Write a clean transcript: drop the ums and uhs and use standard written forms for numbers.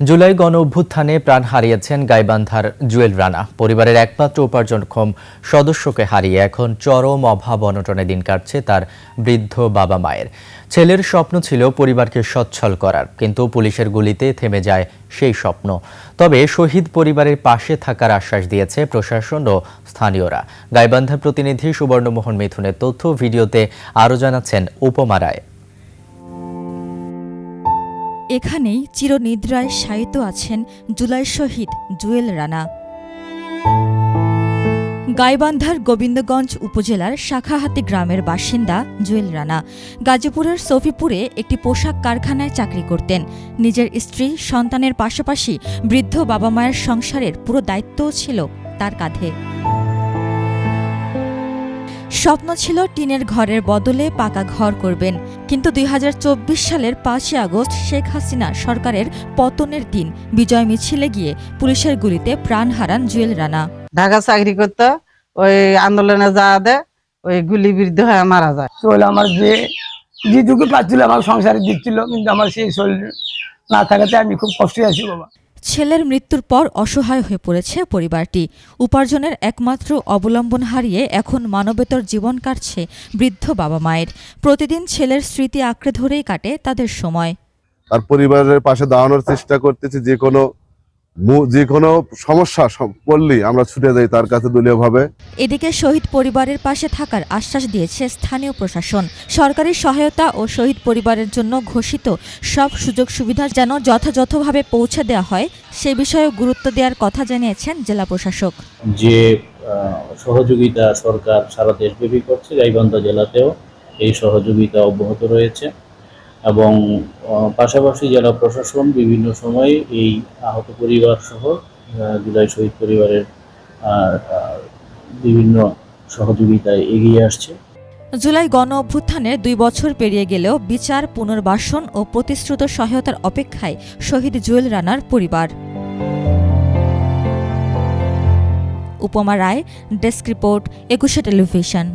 জুলাই গণ অভ্যুত্থানে প্রাণ হারিয়েছেন গাইবান্ধার জুয়েল রানা। পরিবারের একমাত্র উপার্জনক্ষম সদস্যকে হারিয়ে এখন চরম অভাব অনটনে দিন কাটছে তার বৃদ্ধ বাবা মায়ের। ছেলের স্বপ্ন ছিল পরিবারকে সচ্ছল করার, কিন্তু পুলিশের গুলিতে থেমে যায় সেই স্বপ্ন। তবে শহীদ পরিবারের পাশে থাকার আশ্বাস দিয়েছে প্রশাসন ও স্থানীয়রা। গাইবান্ধার প্রতিনিধি সুবর্ণমোহন মিথুনের তথ্য ভিডিওতে আরও জানাচ্ছেন উপমা রায়। এখানেই চিরনিদ্রায় শায়িত আছেন জুলাই শহীদ জুয়েল রানা। গাইবান্ধার গোবিন্দগঞ্জ উপজেলার শাখাহাতি গ্রামের বাসিন্দা জুয়েল রানা গাজীপুরের সফিপুরে একটি পোশাক কারখানায় চাকরি করতেন। নিজের স্ত্রী সন্তানের পাশাপাশি বৃদ্ধ বাবা মায়ের সংসারের পুরো দায়িত্বও ছিল তার কাঁধে। স্বপ্ন ছিল টিনের ঘরের বদলে পাকা ঘর করবেন, কিন্তু ২০২৪ সালের ৫ই আগস্ট শেখ হাসিনা সরকারের পতনের দিন বিজয় মিছিলে গিয়ে পুলিশের গুলিতে প্রাণ হারান জুয়েল রানা। ঢাকা চাকরি করতে ওই আন্দোলনে যাওয়া দেয়, ওই গুলিবিদ্ধ হয়ে মারা যায়। আমার যেটুকু পাচ্ছিল আমার সংসারে দিচ্ছিল, কিন্তু আমার সেই শরীর না থাকাতে আমি খুব কষ্টে আছি বাবা। ছেলের মৃত্যুর পর অসহায় হয়ে পড়েছে পরিবারটি। উপার্জনের একমাত্র অবলম্বন হারিয়ে এখন মানবেতর জীবন কাটছে বৃদ্ধ বাবা মায়ের। প্রতিদিন ছেলের স্মৃতি আঁকড়ে ধরেই কাটে তাদের সময়। তার পরিবারের পাশে দাঁড়ানোর চেষ্টা করতেছি। যে কোনো সমস্যা পড়লেই আমরা ছুটে যাই তার কাছে দলীয়ভাবে। এদিকে শহীদ পরিবারের পাশে থাকার আশ্বাস দিয়েছে স্থানীয় প্রশাসন। সরকারি সহায়তা ও শহীদ পরিবারের জন্য ঘোষিত সব সুযোগ সুবিধা যেন যথাযথভাবে পৌঁছে দেওয়া হয় সে বিষয়ে গুরুত্ব দেওয়ার কথা জানিয়েছেন জেলা প্রশাসক। যে সহযোগিতা সরকার সারা দেশব্যাপী করছে, গাইবান্ধা জেলাতেও এই সহযোগিতা অব্যাহত রয়েছে এবং পাশাপাশি জেলা প্রশাসন বিভিন্ন সময়ে এই আহত পরিবার সহ জুলাই শহীদ পরিবারের বিভিন্ন সহযোগিতায় এগিয়ে আসছে। জুলাই গণ অভ্যুত্থানের ২ বছর পেরিয়ে গেলেও বিচার, পুনর্বাসন ও প্রতিশ্রুত সহায়তার অপেক্ষায় শহীদ জুয়েল রানার পরিবার। উপমা রায়, ডেস্ক রিপোর্ট, ২১ টেলিভিশন।